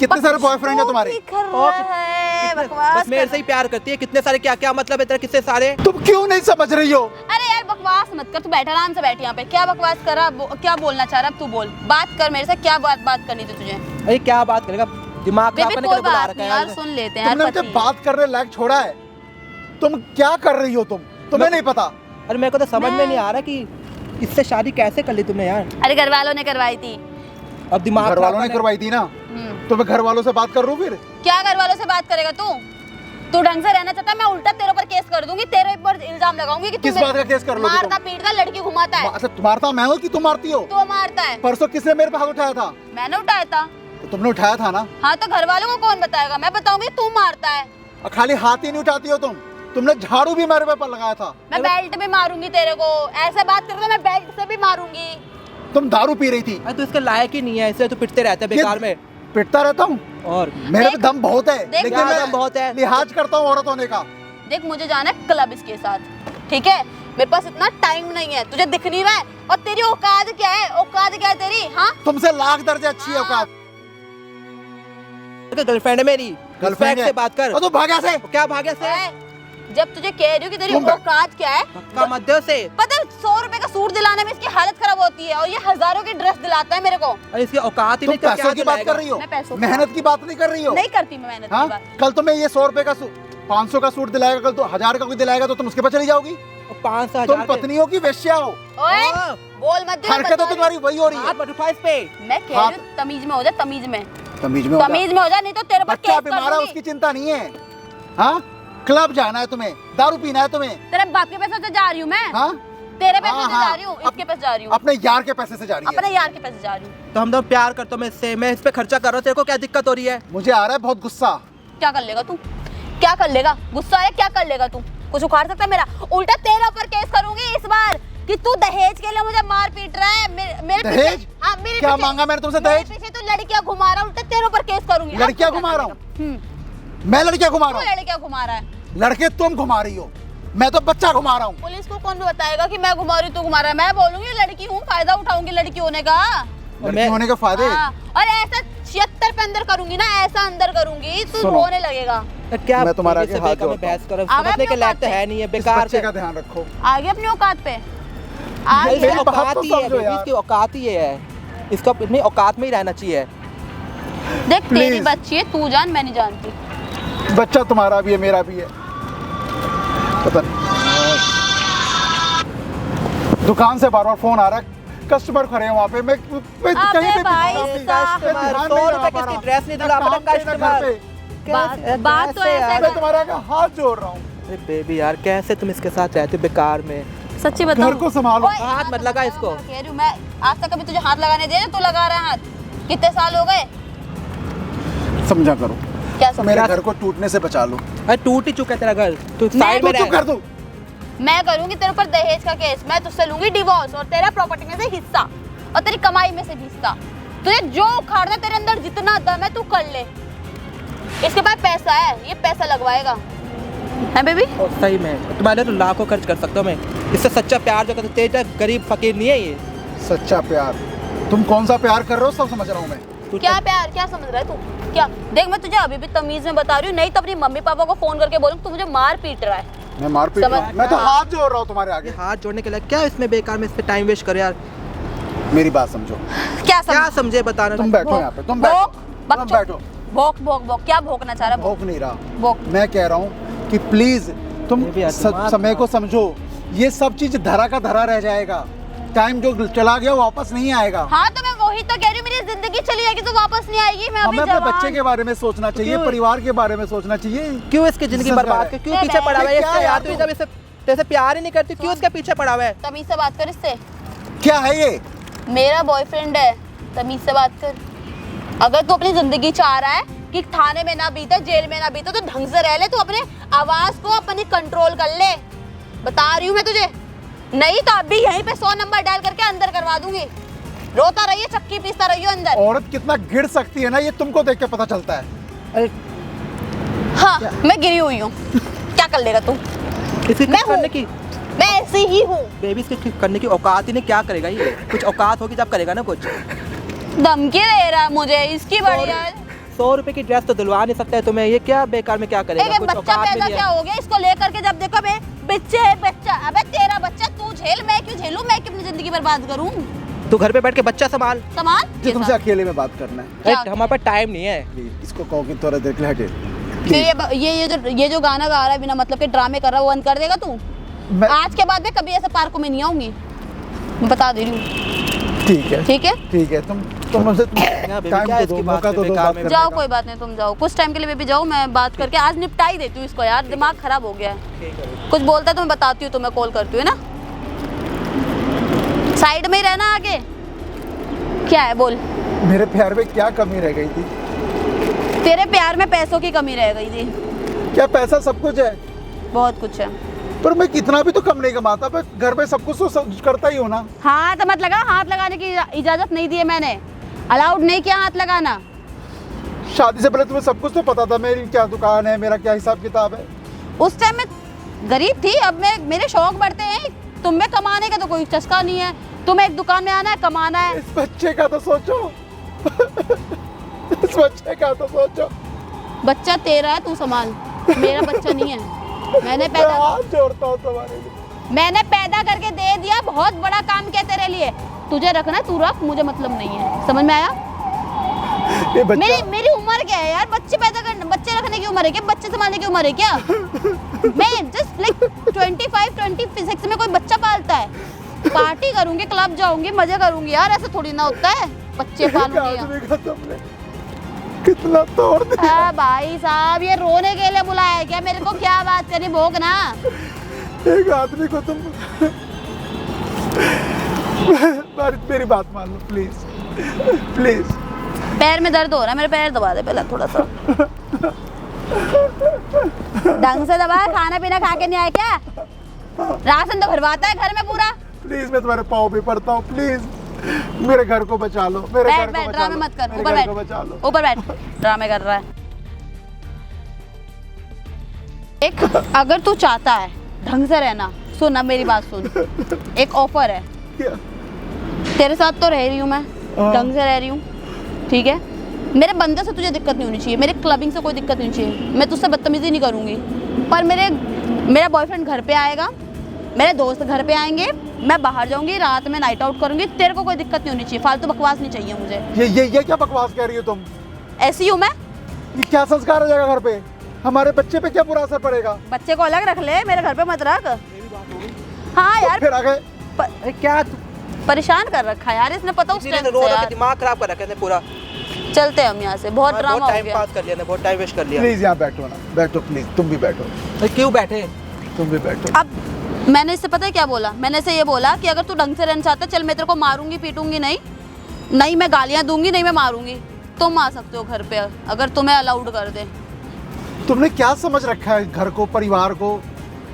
S2: कितने सारे बॉयफ्रेंड है तुम्हारे?
S1: बकवास
S3: मेरे से ही प्यार करती है, कितने सारे, क्या क्या मतलब है तेरा, कितने सारे?
S2: तुम क्यों नहीं समझ रही हो?
S1: अरे यार बकवास मत कर, तू बैठ, आराम से बैठ यहाँ पे। क्या बकवास कर रहा, क्या बोलना चाह रहा? अब तू बोल, बात कर मेरे से। क्या बात करनी थी तुझे?
S3: अरे क्या बात करेगा, दिमाग खराब
S1: बेबी
S3: करने के
S1: कोई
S3: लिए बुला
S1: बात
S3: रखा
S1: नहीं
S3: है
S1: यार,
S3: यार।
S1: सुन लेते हैं यार।
S2: तुमने मुझे
S1: पति।
S2: बात करने लायक छोड़ा है, तुम क्या कर रही हो तुम्हें नहीं पता?
S3: अरे मेरे को तो समझ में नहीं आ रहा कि इससे शादी कैसे कर ली तुमने यार।
S1: अरे घर वालों ने करवाई थी।
S3: अब दिमाग
S2: घर वालों ने करवाई थी ना, तो मैं घर वालों से बात कर रहा हूँ फिर।
S1: क्या घर वालों से बात करेगा तू ढंग से रहना चाहता है? मैं उल्टा तेरे ऊपर केस कर दूंगी, तेरे ऊपर इल्जाम लगाऊंगी कि तू
S2: किस बात का केस कर लोगी तुम?
S1: मारता पीटता, लड़की घुमाता है।
S2: अच्छा, मारता मैं हूँ कि तुम मारती हो?
S1: तो मारता है।
S2: परसों किसने मेरे पे हाथ उठाया था?
S1: मैंने उठाया था।
S2: तो तुमने उठाया था ना?
S1: हाँ तो घर वालों को कौन बताएगा? मैं बताऊंगी तू मारता है।
S2: और खाली हाथ ही नहीं उठाती हो तुमने झाड़ू भी मेरे पे लगाया था।
S1: मैं बेल्ट भी मारूंगी तेरे को, ऐसे बात करके मैं बेल्ट से भी मारूंगी।
S2: तुम दारू पी रही थी।
S3: अरे तो इसके लायक ही नहीं है, इसलिए तो पिटते रहते हैं बेकार में।
S2: पिटता रहता हूँ
S3: और
S2: मेरे पे
S1: देख-
S2: दम बहुत है,
S1: देख-
S2: लेकिन
S3: क्या
S2: मैं
S3: दम बहुत है?
S2: लिहाज करता हूँ औरत होने का।
S1: देख मुझे जाना है क्लब इसके साथ, ठीक है? मेरे पास इतना टाइम नहीं है, तुझे दिख नहीं रहा है? और तेरी औकात क्या है? औकात क्या है तेरी? हाँ
S2: तुमसे लाख दर्जे अच्छी है औकात।
S3: गर्लफ्रेंड है मेरी,
S2: गर्लफ्रेंड
S3: से बात कर।
S2: और तू भागा से।
S3: क्या भाग्य से?
S1: जब तुझे कह रही हूँ कि तेरी
S2: तुम-
S1: औकात क्या है,
S3: का मध्य से।
S1: पता है 100 रुपए का सूट दिलाने में इसकी हालत खराब होती है, और ये हजारों की ड्रेस दिलाता है मेरे को।
S3: अरे इसकी औकात ही
S2: तुम
S3: नहीं, तो
S2: पैसों की बात कर रही हो,
S1: मैं पैसों की
S2: मेहनत की बात नहीं कर रही हो।
S1: नहीं करती मैं मेहनत
S2: हाँ,
S1: की बात।
S2: कल तुम्हें ये 100 रुपए का 500 का सूट दिलाएगा, कल तो 1000 का कोई दिलाएगा, तो तुम उसके पास चली जाओगी?
S3: 500
S2: तुम पत्नी हो कि वेश्या हो?
S1: ओए बोल मत जो
S2: हरकतें तो तुम्हारी वही हो रही है।
S3: हाथ मत उठा इस पे।
S1: मैं कह रही हूँ तमीज में हो जा, तमीज में
S2: तमीज में हो जा।
S1: तमीज में हो जा, नहीं तो तेरे पर
S2: बच्चा
S1: केस
S2: बीमार है,
S1: करूंगी।
S2: उसकी चिंता नहीं है। हाँ, क्लब जाना है तुम्हें, दारू पीना है तुम्हें।
S1: तेरे बाप के पैसे से जा रही हूँ मैं।
S2: हाँ,
S1: तेरे पैसे
S2: हाँ,
S1: से
S2: हाँ।
S1: जा रही हूँ, इसके पास जा रही हूँ,
S2: अपने यार के पैसे से जा रही
S1: अपने
S2: है।
S1: यार के पैसे जा रही हूँ।
S3: तो हम तो प्यार करते हो मैं इससे, मैं इस पे खर्चा कर रहा हूँ, तेरे को क्या दिक्कत हो रही है?
S2: मुझे आ रहा है बहुत गुस्सा।
S1: क्या कर लेगा तू? क्या कर लेगा? गुस्सा है, क्या कर लेगा तू? कुछ उखाड़ सकता है मेरा? उल्टा तेरे ऊपर केस करूंगी इस बार कि तू दहेज के लिए मुझे मार पीट रहा है। मेरे
S2: दहेज?
S1: पीछे, हाँ, मेरे
S2: क्या
S1: पीछे-
S2: मांगा मैंने तुमसे
S1: मेरे
S2: दहेज?
S1: पीछे तू लड़कियां घुमा रहा है, उल्टा तेरे ऊपर केस करूंगी।
S2: लड़कियां
S1: अब तू
S2: घुमा
S1: क्या
S2: रहा हूँ?
S1: करेगा?
S2: मैं लड़कियां घुमा
S1: तू
S2: रहा हूँ?
S1: लड़कियां घुमा रहा है।
S2: लड़के तुम घुमा रही हो, मैं तो बच्चा घुमा रहा हूँ।
S1: पुलिस को कौन बताएगा कि मैं घुमा रही हूँ, तू घुमा रहा है? मैं बोलूंगी लड़की हूँ, फायदा उठाऊंगी लड़की होने का।
S2: लड़की होने के फायदे।
S1: हाँ, और ऐसा 76 पे अंदर करूंगी ना, ऐसा अंदर करूंगी तू
S2: सुनो।
S1: रोने लगेगा।
S3: तो क्या
S2: मैं तुम्हारा
S3: इससे
S2: आगे हाथ
S3: बेकार में
S2: जोड़ता हूँ।
S3: बहस करो,
S1: आ गए
S3: समझने के
S1: अपनी
S3: लायक तो
S1: औकात
S3: है नहीं है,
S2: इस
S3: बेकार
S2: बच्चे
S3: का।
S2: का ध्यान रखो।
S1: आगे अपनी औकात पे
S3: भाई,
S1: आगे।
S3: इसकी
S2: मेरी बात
S3: औकात
S2: तो
S3: ही है,
S2: समझो
S3: बेबी,
S2: यार।
S3: इसकी औकात ही है, इसको अपनी औकात में ही रहना चाहिए।
S1: देख तेरी
S2: Please।
S1: बच्ची है, तू जान, मैं नहीं जानती।
S2: बच्चा तुम्हारा भी है, मेरा भी है, पता नहीं। दुकान से बार बार फोन आ रहा है, कस्टमर खड़े हैं वहाँ पे। मैं कहीं पे भी
S1: भाई
S2: ध्यान नहीं-
S1: साहब।
S2: मैं ध्यान
S3: कस्टमर,
S2: नहीं
S3: 100
S2: लगा
S3: रुपए
S2: पा
S3: की
S2: रहा।
S3: ड्रेस नहीं
S2: मैं
S3: दिला पा
S2: काम
S3: रहा
S2: पे ना घर
S3: कस्टमर।
S2: पे।
S1: बात तो ऐसे
S2: मैं तुम्हारा का हाथ जोड़ रहा हूँ।
S3: अरे बेबी यार, कैसे तुम इसके साथ रहते हो बेकार में?
S1: सच्ची बताओ।
S2: घर को संभालो।
S1: ओए,
S6: हाथ मत लगा इसको।
S1: कह रही हूँ मैं, आज तक कभी तुझे हाथ लगाने दिया? तू लगा रहा है हाथ। कितने साल हो गए?
S2: समझा करो,
S1: क्या समझ?
S2: मेरे घर को टूटने से बचा लो।
S6: अरे टूट ही चुका है तेरा घर, तू
S1: मैं
S6: साइड में
S2: चुप कर
S6: रह।
S2: दो।
S1: मैं करूंगी तेरे ऊपर दहेज का केस। मैं तुझसे लूंगी डिवोर्स और तेरा प्रॉपर्टी में से हिस्सा और तेरी कमाई में से भी हिस्सा। तुझे जो उखाड़ना है, तेरे अंदर जितना दम है तू कर ले। इसके पास पैसा है, ये पैसा लगवाएगा है बेबी।
S6: और सही में तुम्हारे तो लाखों खर्च कर सकता हूँ मैं। इससे सच्चा प्यार जो करते तेरा गरीब फकीर नहीं है ये।
S2: सच्चा प्यार? तुम कौन सा प्यार कर रहे हो सब समझ रहा हूँ मैं।
S6: तू
S1: क्या प्यार? क्या समझ रहा है तू? क्या देख, मैं तुझे अभी भी तमीज में बता रही हूँ, नहीं तो अपनी मम्मी पापा को फोन करके बोलूँ तू मुझे मार पीट रहा है।
S2: मैं मार पीट रहा हूँ? मैं तो हाथ जोड़ रहा हूँ तुम्हारे आगे।
S6: ये हाथ जोड़ने के लिए क्या इसमें बेकार में इस पे टाइम वेस्ट करे यार।
S2: मेरी बात समझो।
S1: क्या
S6: क्या समझे बताना।
S2: तुम बैठो यहाँ पे, तुम बैठो, तुम बैठो।
S1: भोक भोक भोक, क्या भोकना चाह रहा है?
S2: भौंक नहीं रहा,
S1: भोक।
S2: मैं कह रहा हूँ कि प्लीज तुम
S6: ये भी यार दिमाग
S2: समय को समझो। ये सब चीज धरा का धरा रह जाएगा। टाइम जो चला गया वो वापस नहीं आएगा।
S1: हाँ तो मैं वही तो कह रही हूँ, मेरी जिंदगी चली जाएगी तो वापस नहीं आएगी। मैं
S2: हमें
S1: अभी
S2: अपने
S1: जवान।
S2: बच्चे के बारे में सोचना चाहिए,
S6: क्यों?
S2: परिवार के बारे में सोचना चाहिए।
S6: क्यों इसकी जिंदगी
S2: संस्कार
S6: बर्बाद
S2: है।
S6: कर, क्यों
S1: ए,
S6: पीछे पड़ा हुआ है
S2: क्या
S6: इससे
S2: यार
S6: यार? तू
S2: तू?
S6: जब इसे तेरे से प्यार ही नहीं करती, क्यों इसके पीछे पड़ा हुआ है?
S1: तमीज से बात कर इससे।
S2: क्या है ये?
S1: मेरा बॉयफ्रेंड है, तमीज से बात कर। अगर तू अपनी जिंदगी चाह रहा है कि थाने में ना बीते, जेल में ना बीते, तो ढंग से रह ले। तू अपने आवाज को अपनी कंट्रोल कर ले, बता रही हूँ मैं तुझे। नहीं तो अभी यहीं पे 100 नंबर डायल करके अंदर करवा दूंगी। रोता रहिए, चक्की पीसता रहिए अंदर।
S2: औरत कितना गिर सकती है ना, ये तुमको देख के पता चलता है।
S6: अरे
S1: हाँ, मैं गिरी हुई हूँ। क्या कर लेगा तू?
S6: इसकी
S1: मैं
S6: कुछ करने
S1: हूँ।
S6: की
S1: मैं ऐसी ही हूँ।
S6: बेबी, इसकी करने की औकात ही नहीं। क्या करेगा ये? कुछ औकात होगी जब करेगा ना कुछ।
S1: धमकी दे रहा है मुझे, इसकी बढ़िया।
S6: 100 रुपए की ड्रेस तो दिलवा नहीं सकता है तुम्हें। ये क्या बेकार में क्या करेगा?
S1: एक
S6: कुछ
S1: बच्चा
S6: औकात भी
S1: पैदा
S6: नहीं
S1: क्या
S6: है।
S1: हो गया इसको लेकर के? जब देखो बे बच्चे है बच्चा। अबे तेरा बच्चा तू झेल, मैं क्यों झेलूं? मैं क्यों अपनी जिंदगी बर्बाद करूं?
S6: तू घर पे बैठ के बच्चा संभाल।
S1: सामान
S2: जी तुमसे अकेले में बात करना है।
S1: क्या?
S6: अरे, हमारे पास टाइम नहीं है।
S2: प्लीज इसको कहो कि थोड़ा देर के लिए हटे।
S1: फिर ये जो गाना गा रहा है बिना मतलब के ड्रामे कर रहा है, वो बंद कर देगा तू?
S2: मैं
S1: आज के बाद मैं कभी ऐसे पार्कों में नहीं आऊंगी, मैं बता दे रही हूँ।
S2: ठीक है,
S1: ठीक है,
S2: ठीक है। तुम मुझे
S6: बेबी,
S2: टाइम
S6: क्या
S2: तो
S6: इसकी
S2: दो,
S6: बात
S2: मौका तो दो
S6: बेकार
S2: बात
S6: में?
S2: करने
S1: जाओ
S2: का।
S1: कोई बात नहीं, तुम जाओ कुछ टाइम के लिए। बेबी जाओ, मैं बात करके आज निपटा ही देती हूँ इसको। यार दिमाग खराब हो गया है। कुछ बोलता है तो मैं बताती हूँ, तुम्हें कॉल करती हूँ ना। साइड में ही रहना आगे। क्या है बोल?
S2: मेरे प्यार में क्या कमी रह गई थी?
S1: तेरे प्यार में पैसों की कमी रह गई थी।
S2: क्या पैसा सब कुछ है?
S1: बहुत कुछ है।
S2: पर मैं कितना भी तो कम नहीं कमाता, पर घर में सब कुछ तो सब करता ही हो ना।
S1: हाथ मत लगा। हाथ लगाने की इजाजत नहीं दी है मैंने, अलाउड नहीं किया हाथ लगाना।
S2: शादी से पहले तुम्हें सब कुछ तो पता था, मेरी क्या दुकान है, मेरा क्या हिसाब किताब है।
S1: उस टाइम मैं गरीब थी, अब मेरे शौक बढ़ते हैं। तुम में कमाने का तो कोई चस्का नहीं है। तुम्हें एक दुकान में आना है, कमाना है।
S2: इस बच्चे का तो सोचो। इस बच्चे का तो सोचो।
S1: बच्चा तेरा है, तू संभाल। मेरा बच्चा नहीं है। मैंने
S2: मैं
S1: पैदा
S2: हाथ जोड़ता हूँ तुम्हारे लिए।
S1: मैंने पैदा करके दे दिया। बहुत बड़ा काम किया तेरे लिए। तुझे रखना तू रख, मुझे मतलब नहीं है। समझ में आया?
S2: ये बच्चा
S1: मेरी उम्र क्या है यार? बच्चे पैदा करने, बच्चे रखने की उम्र है क्या? बच्चे संभालने की उम्र है क्या? मैं जस्ट लाइक 25-26 में कोई बच्चा पालता है? पार्टी करूंगी, क्लब जाऊंगी, मजे करूंगी यार। ऐसे थोड़ी ना होता है, बच्चे
S2: एक
S1: पालूंगी।
S2: आदमी का तुमने कितना तोड़ दिया।
S1: हाँ भाई साहब, ये रोने के लिए बुलाया है क्या मेरे को? क्या बात करनी, भोग ना।
S2: एक आदमी को तुम मेरी बात मान लो प्लीज, प्लीज।
S1: पैर में दर्द हो रहा है, मेरे पैर दबा दे पहले थोड़ा सा। ढंग से दबा। खाना पीना खा के नहीं आया क्या? राशन तो भरवाता है घर में पूरा।
S2: प्लीज मैं तुम्हारे पाँव भी पड़ता हूँ, प्लीज मेरे घर को बचा लो। मेरे
S1: बैठ
S2: घर को
S1: बैठ,
S2: बचा
S1: ड्रामे
S2: लो,
S1: मत कर।
S2: मेरे
S1: ऊपर
S2: घर
S1: बैठ,
S2: को बचा लो।
S1: ऊपर बैठ। ड्रामे कर रहा है। एक अगर तू चाहता है ढंग से रहना, सुन अब मेरी बात सुन। एक ऑफर है,
S2: क्या?
S1: तेरे साथ तो रह रही हूँ मैं,
S2: हाँ।
S1: ढंग से रह रही हूँ, ठीक है? मेरे बंदे से तुझे दिक्कत नहीं होनी चाहिए, मेरे क्लबिंग से कोई दिक्कत नहीं चाहिए, मैं तुझसे बदतमीजी नहीं करूँगी। पर मेरा बॉयफ्रेंड घर पे आएगा, मेरे दोस्त घर पे आएंगे, मैं बाहर जाऊंगी, रात में नाइट आउट करूंगी, तेरे को कोई दिक्कत नहीं होनी चाहिए। फालतू बकवास नहीं चाहिए मुझे।
S2: ये क्या बकवास कह रही हो तुम?
S1: ऐसी हूँ मैं।
S2: ये क्या संस्कार हो जाएगा घर पे? हमारे बच्चे पे क्या बुरा असर पड़ेगा?
S1: बच्चे को अलग रख ले, मेरे घर पे मत रख। हाँ यार,
S2: फिर आ गए।
S6: अरे क्या
S1: परेशान कर रखा है यार इसने, पता उस
S6: इसीलिए
S1: टाइम
S6: रो
S1: से
S6: रो के
S1: यार।
S6: दिमाग खराब कर रखा है पूरा।
S1: चलते हैं हम यहाँ से, बहुत ड्रामा हो
S6: टाइम
S1: गया।
S6: पास कर लिया, बहुत टाइम वेस्ट कर लिया।
S2: प्लीज यहाँ बैठो ना, बैठो प्लीज। तुम भी बैठो,
S6: अरे क्यों बैठे?
S2: तुम भी बैठो।
S1: अब मैंने इससे पता है क्या बोला, मैंने इसे ये बोला कि अगर तू ढंग से रहना चाहता है, चल मैं तेरे को मारूंगी पीटूंगी नहीं, नहीं मैं गालियाँ दूंगी, नहीं मैं मारूंगी, तुम आ सकते हो घर पे अगर तुम्हें अलाउड कर दे।
S2: तुमने क्या समझ रखा है घर को, परिवार को?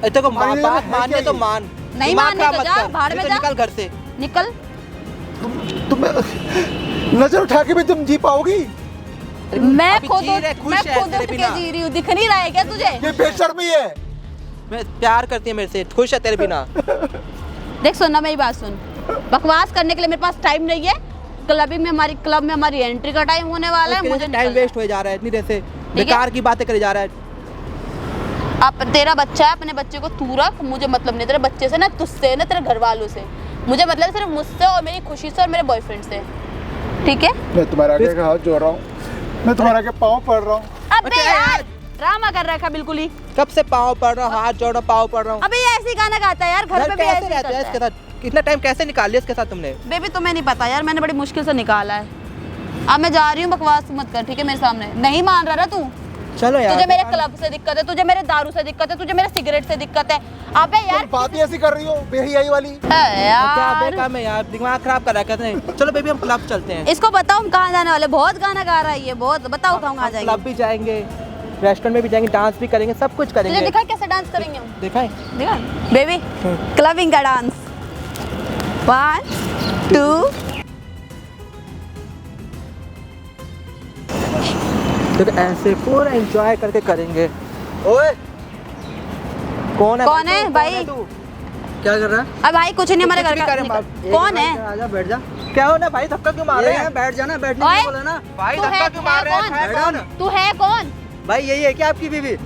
S6: देखो
S2: अरे ये
S6: बात
S2: है
S6: मानने
S2: क्या
S6: तो
S2: ये?
S6: मान,
S1: नहीं
S6: दिमाग
S1: मानने
S6: खराब
S1: तो
S6: मत
S1: जा,
S6: कर,
S1: भाड़ में
S6: नहीं तो
S1: जा।
S6: निकल घर से।
S1: निकल।
S2: तुम नजर उठा के भी तुम जी पाओगी?
S1: मैं
S6: अभी
S1: खुद
S6: जी रहे, खुश
S1: मैं
S6: है
S1: खुद
S6: तेरे
S1: उठ के
S6: बिना।
S1: जी रही हूँ, दिख नहीं रहा है क्या तुझे?
S2: ये बेशर्मी है।
S6: मैं प्यार करती है मेरे से, खुश है तेरे बिना।
S1: देख सुनना मेरी बात सुन, बकवास करने के लिए मेरे पास टाइम नहीं है। क्लब में हमारी एंट्री का टाइम होने वाला है, मुझे
S6: टाइम वेस्ट हो जा रहा है इतनी देर से, बेकार की बातें करे जा रहा है।
S1: अब तेरा बच्चा है, अपने बच्चे को तू रख, मुझे मतलब नहीं तेरे बच्चे से, ना तुझसे, ना तेरे घर वालों से, मुझे मतलब सिर्फ मुझसे और मेरी खुशी से और मेरे बॉयफ्रेंड से, ठीक है?
S2: मैं तुम्हारे आगे हाथ जोड़ रहा हूँ, मैं तुम्हारे आगे पाँव पड़ रहा हूँ।
S1: अबे
S6: अच्छा
S1: यार ड्रामा कर रखा बिल्कुल ही।
S6: कब से पाँव पड़ रहा हूँ, हाथ जोड़ रहा हूँ, पाँव पड़ रहा हूँ।
S1: अबे ये ऐसे ही गाना गाता है यार, घर पे भी
S6: कैसे
S1: ऐसे ही
S6: रहता है
S1: करता
S6: इसके
S1: है।
S6: साथ, इतना टाइम कैसे निकाल लिया इसके साथ तुमने?
S1: बेबी तुम्हें नहीं पता यार, मैंने बड़ी मुश्किल से निकाला है। अब मैं जा रही हूँ, बकवास मत कर ठीक है मेरे सामने। नहीं मान रहा ना तू?
S6: चलो यार,
S1: तुझे मेरे क्लब से दिक्कत है, तुझे मेरे दारू से दिक्कत है, तुझे मेरे सिगरेट से दिक्कत है। अबे यार
S2: तुम बात ही ऐसी कर रही हो बेहियाई वाली।
S1: है
S6: क्या
S1: यार,
S6: बेकार में यार, दिमाग खराब कर रखा है। चलो बेबी हम क्लब चलते हैं।
S1: इसको बताओ हम कहाँ जाने वाले, बहुत गाना गा रहा है ये, बहुत बताओ कहाँ कहाँ जाएंगे।
S6: क्लब भी जाएंगे, रेस्टोरेंट में भी जाएंगे, डांस भी करेंगे, सब कुछ
S1: तुझे
S6: करेंगे।
S1: दिखा कैसे डांस करेंगे हम?
S6: दिखाएं?
S1: दिखा बेबी, क्लबिंग का डांस। 1 2
S6: देखो ऐसे पूरा एंजॉय करके करेंगे। ओए कौन है?
S1: कौन है भाई?
S6: तू
S3: क्या कर रहा है?
S1: अब भाई कुछ नहीं, हमारे
S6: कुछ
S1: घर
S6: भी
S1: का
S6: करे,
S1: निकल- कौन है?
S3: आजा बैठ जा।
S6: क्या हो ना भाई, धक्का क्यों मार रहे हैं?
S3: बैठ जाना, बैठने
S1: ओए!
S3: के लिए बोला ना।
S6: भाई
S1: तू
S6: धक्का
S1: है
S6: क्यों मार रहे हैं?
S1: कौन?
S6: है कौन?
S1: तू है कौन?
S3: भाई यही है क्या आपकी बीवी?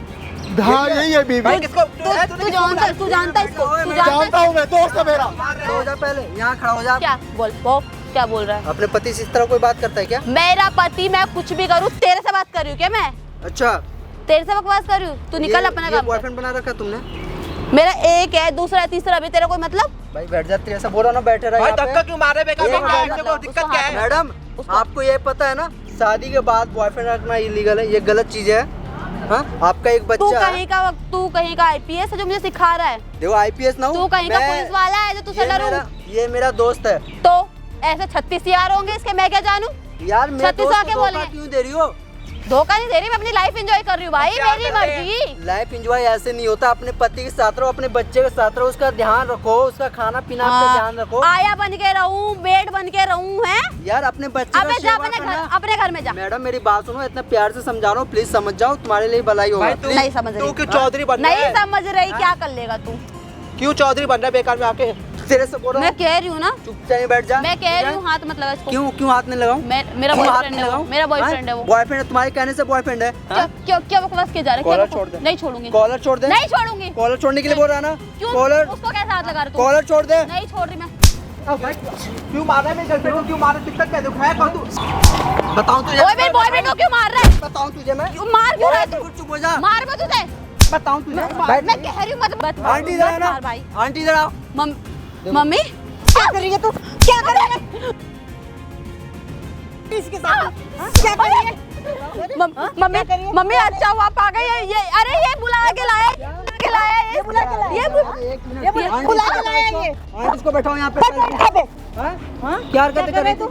S2: हाँ यही है बीवी।
S6: भाई किसको?
S1: तू जानता है इसको? तू जानता
S2: जानता
S1: है?
S2: हूँ मैं, दोस्त है मेरा।
S3: खड़ा हो जा पहले, यहाँ खड़ा हो जा।
S1: क्या बोल वो क्या बोल रहा है?
S3: अपने पति से इस तरह कोई बात करता है क्या?
S1: मेरा पति, मैं कुछ भी करूँ तेरे से बात कर रही हूँ क्या मैं?
S3: अच्छा,
S1: तेरे से बकवास कर रही हूँ? तू निकल अपना काम कर।
S3: बॉयफ्रेंड बना रखा तुमने?
S1: मेरा एक है, दूसरा है, तीसरा भी, तेरा कोई मतलब?
S3: भाई बैठ जा, तेरे से बोला ना बैठे रहा
S6: भाई
S3: यहाँ पे।
S6: धक्का क्यों मार रहे हैं? बेकार
S3: ये
S6: में
S3: क्या
S6: देखो,
S1: मतलब?
S6: दिक्कत
S1: उसको
S6: क्या
S1: हाथ
S6: है?
S3: मैडम
S1: उसको-
S3: आपको ये पता है ना, शादी के बाद बॉयफ्रेंड रखना इलीगल है, ये गलत चीज है। हाँ, आपका एक
S1: तू
S3: बच्चा है।
S1: तू कहीं का आईपीएस है जो मुझे सिखा रहा है?
S3: देखो आईपीएस ना हूँ
S1: तू कहीं का
S3: मैं-
S1: पुलिस वाला है जो तुझसे डरूं?
S3: ये मेरा दोस्त है
S1: तो ऐसे 36 यार होंगे इसके, मैं क्या जानूं?
S3: यार। मैं
S1: 36
S3: दोस्त
S1: आके
S3: को
S1: बोल
S3: धोखा
S1: रहे हैं।
S3: क्यों दे रही हो?
S1: धोखा नहीं दे रही, मैं अपनी लाइफ एंजॉय कर रही हूँ भाई,
S6: क्या
S1: मेरी
S6: कर रहे हैं?
S1: मर्जी।
S3: लाइफ एंजॉय ऐसे नहीं होता। अपने पति के साथ रहो, अपने बच्चे के साथ रहो, उसका ध्यान रखो, उसका खाना पीना पे ध्यान रखो।
S1: आया बन के रहूं, बेड बन के रहूं, हैं?
S3: यार अपने बच्चे
S1: अबे
S3: का
S1: जा
S3: सेवा करना।
S1: अपने घर में जा।
S3: मैडम मेरी बात सुनो, इतना प्यार से समझा रहा हूँ, प्लीज समझ जाओ, तुम्हारे लिए भलाई होगा।
S6: भाई तू
S1: नहीं समझ रही।
S6: तू क्यों चौधरी बन रहा
S1: नहीं
S6: है?
S1: समझ रही, क्या कर लेगा तू?
S6: क्यों चौधरी बन रहा है बेकार में आके?
S3: तेरे से बोल रहा
S1: मैं
S3: हूँ,
S1: कह रही हूँ ना,
S3: चुपचाप ही बैठ जा।
S1: मैं कह रही हूँ हाथ मत लगा इसको।
S3: क्यों हाथ नहीं लगाऊं?
S1: मेरा
S3: क्यों हाथ
S1: बॉयफ्रेंड
S3: नहीं
S1: है वो,
S3: लगाऊं?
S1: मेरा बॉयफ्रेंड है वो।
S3: बॉयफ्रेंड है तुम्हारे कहने से बॉयफ्रेंड है? हाँ?
S1: क्या बकवास किया जा रहा है?
S3: कॉलर
S1: क्या
S3: छोड़ दे।
S1: नहीं छोड़ूंगी।
S3: कॉलर छोड़ दे।
S1: नहीं छोड़ूंगी।
S3: कॉलर छोड़ने के लिए बोल रहा है ना?
S1: क्यों?
S3: कॉलर
S1: उसको कैसे हाथ लगा रहा तू?
S3: कॉलर छोड़ दे।
S1: नहीं छोड़ रही मैं।
S6: क्यों मार रहा है मेरी गर्लफ्रेंड को? क्यों मार रहा है? दिक्कत क्या है? दुख है कौन तू?
S3: बताऊं तुझे?
S1: ओए मेरे बॉयफ्रेंड को क्यों मार रहा है?
S3: बताऊं तुझे मैं?
S1: क्यों मार क्यों रहा है तू?
S3: चुप हो जा।
S1: मार मैं तुझे।
S3: बताऊं तुझे?
S1: मैं कह रही हूँ मत
S3: आंटी इधर आओ ना।
S1: मार भाई।
S3: आंटी इधर आओ।
S1: मम्मी क्या कर रही है तू? क्या कर रही है?
S4: इसके साथ क्या कर रही है?
S1: मम्मी अच्छा हुआ आप आ गए। ये अरे ये बुला के लाया ये बुला के लाया
S3: एक मिनट।
S4: बुला के लाया ये।
S3: आंटी इसको बैठाओ यहाँ पे। हाँ? क्या हरकतें कर रही तू?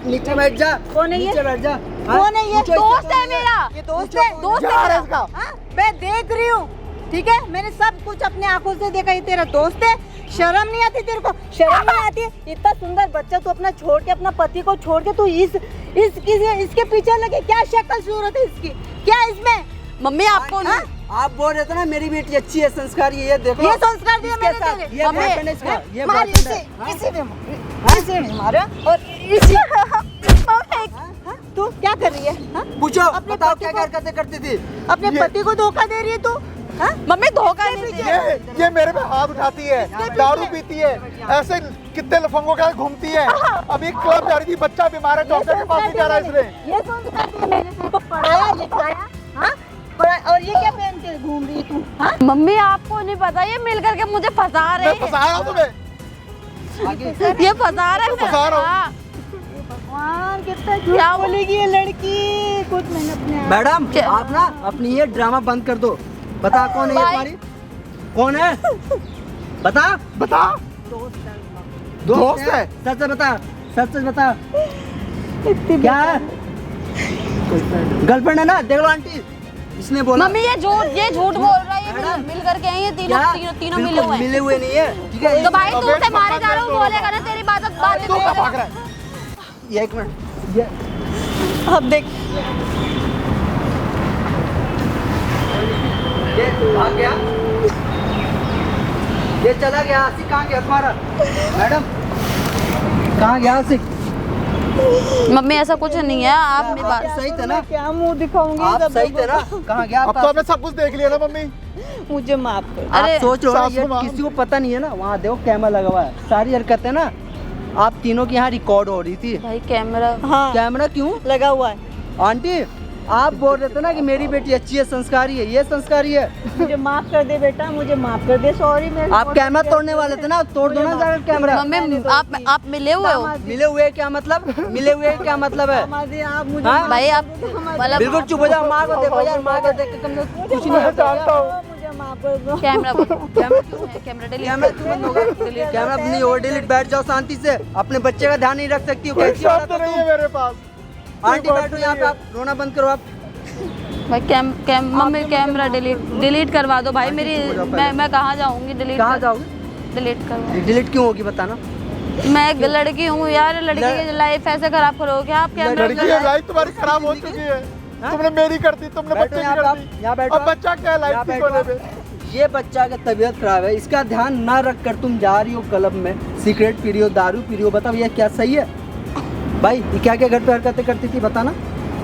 S3: नीचे बैठ जा।
S4: कौन है ये?
S3: नीचे बैठ जा।
S4: कौन है ये?
S1: दोस्त है मेरा।
S4: ये दोस्त है?
S1: दोस्त है
S2: क्या है
S1: मेरा।
S2: इसका?
S4: हाँ? मैं देख रही हूँ, ठीक है, मैंने सब कुछ अपने आंखों से देखा। ये तेरा दोस्त है, शर्म नहीं आती तेरे को? शर्म नहीं आती? इतना सुंदर बच्चा तू अपना छोड़ के, अपना पति को छोड़ के तू इसके पीछे लगे? क्या शक्ल सूरत है इसकी? क्या इसमें?
S1: मम्मी आपको ना
S3: आप बोल रहे थे ना मेरी बेटी अच्छी है, संस्कारी है, ये देखो।
S4: ये संस्कार दिया
S3: इसके
S4: मैंने
S3: साथ,
S4: तेरे।
S3: ये
S1: मम्मी,
S3: boyfriend है इसका, ये
S4: मार
S3: boyfriend
S4: इसे,
S3: है। हाँ?
S4: इसे भी मार, इसे भी मारा और इसी। हाँ? तू क्या कर रही है? हाँ?
S3: पूछो,
S4: अपने
S3: बताओ
S4: पति
S3: क्या
S4: को-
S3: हरकतें करती थी?
S4: अपने पति को धोखा दे रही है तू? हाँ?
S1: मम्मी धोखा नहीं दे।
S2: ये मेरे पे हाथ उठाती है, दारू पीती है, ऐसे कितने लफंगों के साथ घूमती है। अभी क्लब जा रही थी, बच्चा बीमार है, डॉक्टर के पास नहीं जा रहा है इसलिए।
S4: ये संस्कार दिया मैंने तेरे को, पढ़ाया लिखाया। हाँ? और ये क्या पहन के घूम रही है तू? हाँ?
S1: मम्मी आपको नहीं पता, ये मिल करके मुझे फंसा रहे
S2: मैं फंसा रहा हूँ तुम्हें।
S1: ये फंसा रहे हैं।
S2: फंसा रहा हूँ।
S1: हाँ।
S4: भगवान कितना झूठ
S1: क्या
S4: बोलेगी ये लड़की। कुछ मेहनत नहीं।
S3: मैडम
S1: क्या?
S3: आप ना अपनी ये ड्रामा बंद कर दो। बता कौन है ये
S1: भाई।
S3: तुम्हारी? कौन है? बता
S2: बता। दोस्त है।
S3: सच सच बता, सच सच बता, क्या है? गर्लफ्रेंड है ना? देख लो आंटी, इसने बोला।
S1: मम्मी ये झूठ बोल रहा है, ये मिल करके आई है तीनों मिले हुए हैं।
S3: मिले हुए नहीं है, ठीक है?
S1: तो भाई तू उसे मारे जा रहा हूँ, बोलेगा ना तेरी बात
S2: तू कहाँ भाग रहा है?
S3: ये एक मिनट, ये
S4: अब देख
S3: भाग गया, ये चला गया। आसिक कहाँ गया तुम्हारा? मैडम कहाँ गया आसिक?
S1: मम्मी ऐसा कुछ नहीं है, आप मेरी बात
S3: सही थे ना?
S4: क्या मुंह दिखाऊंगी
S3: आप
S4: सब
S3: सही थे ना?
S4: लोगों
S3: कहाँ गया
S2: अब
S3: आपका?
S2: तो हमें सब कुछ देख लिया ना मम्मी।
S4: को? मुझे माफ कर।
S1: अरे
S3: आप सोच रहे हो ना,
S2: सासू
S3: ये
S2: माँ।
S3: किसी को पता नहीं है ना, वहाँ देखो कैमरा लगा हुआ है, सारी हरकतें ना आप तीनों की यहाँ रिकॉर्ड हो रही थी।
S1: भाई कैमरा
S4: हाँ
S3: कैमरा क्यों?
S4: लगा हुआ है।
S3: आंटी आप बोल रहे थे ना कि मेरी बेटी अच्छी है, संस्कारी है, ये संस्कारी है।
S4: मुझे माफ कर दे बेटा, मुझे माफ कर दे। सॉरी मैं
S3: आप कैमरा तोड़ने वाले थे ना, तोड़ दो ना जाकर कैमरा।
S1: मम्मी आप मिले हुए हो?
S3: मिले हुए क्या मतलब? मिले हुए क्या मतलब है?
S4: दामादी आप मुझे
S3: हाँ?
S1: भाई आप मतलब
S3: बिल्कुल चुप हो जाओ, माँ को देखो यार, माँ को देख के कम से कम कुछ नहीं होता।
S2: जानता हूँ।
S4: मुझे माफ कर दो।
S1: कैमरा कैमरा क्यों है? कैमरा डिलीट
S3: कैमरा क्यों बंद होगा? कैमरा बंद नहीं होगा, डिलीट। बैठ जाओ शांति से, अपने बच्चे का ध्यान नहीं रख सकती हो,
S2: कोई
S3: कैसी औरत
S2: शब्द
S3: हो
S2: नहीं
S3: तुम?
S2: है मेरे पास।
S3: आंटी बैठो यहाँ पे, आप रोना बंद करो। आप
S1: भाई मम्मी कैमरा डिलीट करवा दो भाई मेरी। मैं कहाँ जाऊँगी?
S3: कहाँ जाओगे?
S1: डिलीट करवा।
S3: डिलीट क्यों होगी बताना?
S1: मैं एक लड़की हूँ यार, लड़की की लाइफ ऐसे खराब करोगे आप? कैमरा
S2: लड़की की लाइफ तुम्हारी खराब हो चुकी है। तुमने मेरी कर दी, तुमने
S3: बैठो
S2: बच्चे की
S3: यहाँ पे
S2: कर
S3: आप,
S2: दी।
S3: यहाँ बैठो
S2: अब बच्चा क्या है
S3: यहाँ
S2: लाइफ की
S3: बैठो
S2: कोने
S3: आप।
S2: पे?
S3: ये बच्चा का तबीयत खराब है, इसका ध्यान ना रख कर तुम जा रही हो क्लब में, सिगरेट पी रही हो, दारू पी रही हो। बताओ ये क्या सही है? भाई ये क्या क्या घर पे हरकतें करती थी बताना?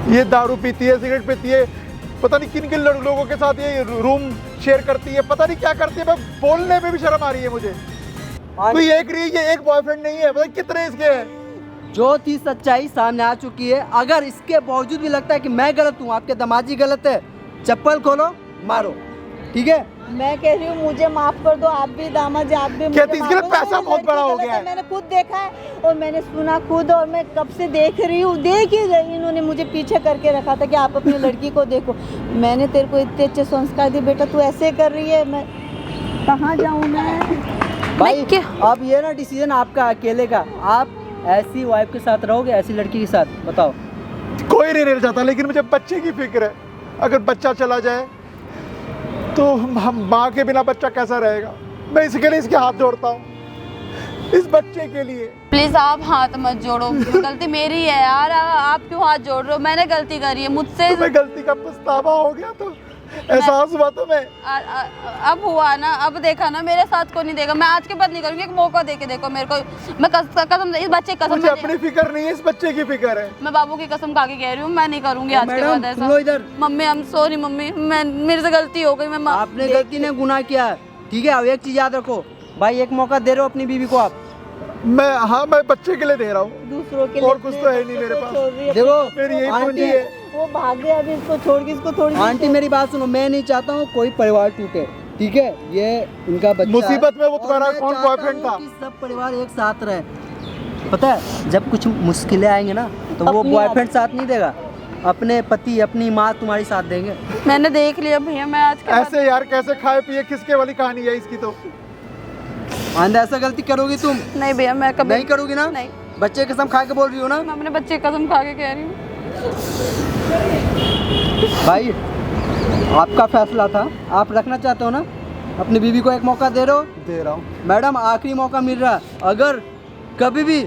S2: ये दारू पीती है, सिगरेट पीती है, पता नहीं किन किन लोगों के साथ ये रूम शेयर करती है, पता नहीं क्या करती है। मैं बोलने में भी शर्म आ रही है मुझे। कोई एक रही, ये एक बॉयफ्रेंड नहीं है, पता नहीं कितने इसके हैं।
S3: जो थी सच्चाई सामने आ चुकी है। अगर इसके बावजूद भी लगता है कि मैं गलत हूँ, आपके दामाजी गलत है, चप्पल खोलो मारो, ठीक है?
S4: मैं कह रही हूँ मुझे माफ कर दो। आप भी दामाद जी, आप भी मुझे
S2: कहती इसके लिए
S4: माफ कर दो।
S2: पैसा
S4: वो
S2: बहुत
S4: लड़की
S2: बड़ा हो
S4: गलत
S2: गया
S4: है,
S2: है।
S4: मैंने खुद देखा है और मैंने सुना खुद, और मैं कब से देख रही हूँ, देख ही रही। इन्होंने मुझे पीछे करके रखा था कि आप अपनी लड़की को देखो। मैंने तेरे को इतने अच्छे संस्कार दिए, बेटा तू ऐसे कर रही है, मैं कहाँ जाऊँ मैं?
S3: भाई अब ये ना डिसीजन आपका अकेले का। आप ऐसी वाइफ के साथ रहोगे, ऐसी लड़की के साथ? बताओ।
S2: कोई नहीं रहना चाहता, लेकिन मुझे बच्चे की फिक्र है। अगर बच्चा चला जाए तो हम माँ के बिना बच्चा कैसा रहेगा? मैं इसके लिए इसके हाथ जोड़ता हूँ, इस बच्चे के लिए।
S1: प्लीज आप हाथ मत जोड़ो, गलती मेरी है यार। आप क्यों हाथ जोड़ रहे हो? मैंने गलती करी है, मुझसे
S2: तुम्हें गलती का पछतावा हो गया तो एहसास हुआ तुम्हें?
S1: अब हुआ ना, अब देखा ना, मेरे साथ को नहीं देगा। मैं आज के बाद नहीं करूंगी, एक मौका दे के देखो मेरे को। मैं कसम, इस बच्चे की कसम,
S2: मुझे अपनी फिक्र नहीं है, इस बच्चे की फिक्र है।
S1: मैं बाबू की कसम खा के कह रही हूँ, मैं नहीं करूंगी आज के बाद
S3: मैडम सुनो
S1: ऐसा।
S3: इधर,
S1: mummy I am sorry mummy, मैं मेरे से गलती हो गई। मैं
S3: आपने गलती ने गुनाह किया है, ठीक है? अब एक चीज याद रखो भाई, एक मौका दे रहे हो अपनी बीवी को आप।
S2: मैं बच्चे के लिए दे रहा हूँ,
S4: दूसरों के लिए
S2: और कुछ तो है नहीं मेरे पास।
S4: छोड़ रही है।
S3: देखो
S2: मेरी यही पूंजी
S3: आंटी,
S2: है।
S4: वो भाग गया, अभी इसको छोड़ के इसको थोड़ी
S3: आंटी मेरी बात सुनो, मैं नहीं चाहता हूँ कोई परिवार टूटे, ठीक है? ये इनका बच्चा
S2: मुसीबत में वो
S3: और
S2: तुम्हारा
S3: मैं
S2: कौन
S3: चाहता
S2: बॉयफ्रेंड
S3: हूँ
S2: था?
S3: कि सब परिवार एक साथ रहे। पता है जब कुछ मुश्किलें आएंगे ना, तो वो
S4: अपनी
S3: बॉयफ्रेंड साथ नहीं देगा, अपने पति अपनी माँ तुम्हारी साथ देंगे।
S1: मैंने देख लिया भैया, मैं आज के बाद
S2: ऐसे यार कैसे खाए पिए खिसके वाली कहानी है इसकी तो।
S3: आंदा ऐसा गलती करोगी तुम?
S1: नहीं भैया, मैं कभी
S3: नहीं करोगी ना?
S1: नहीं,
S3: बच्चे की कसम खा के बोल रही हो ना?
S1: मैं अपने बच्चे की कसम खा के कह रही हूँ।
S3: भाई आपका फैसला था, आप रखना चाहते हो ना? अपनी बीवी को एक मौका दे रहे हो?
S2: दे रहा हूँ
S3: मैडम आखिरी मौका मिल रहा है, अगर कभी भी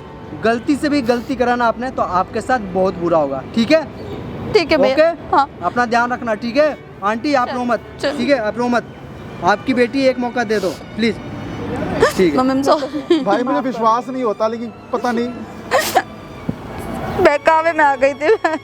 S3: गलती से भी गलती कराना आपने तो आपके साथ बहुत बुरा होगा, ठीक है?
S1: ठीक है
S3: ओके?
S1: भैया, हाँ
S3: अपना ध्यान रखना, ठीक है? आंटी आप रो मत,
S1: चल।
S3: ठीक है? आप रो मत, आपकी बेटी एक मौका दे दो प्लीज, ठीक है?
S1: Mummy sorry.
S2: भाई, मुझे विश्वास नहीं होता, लेकिन पता नहीं
S1: बहकावे में आ गई थी मैं।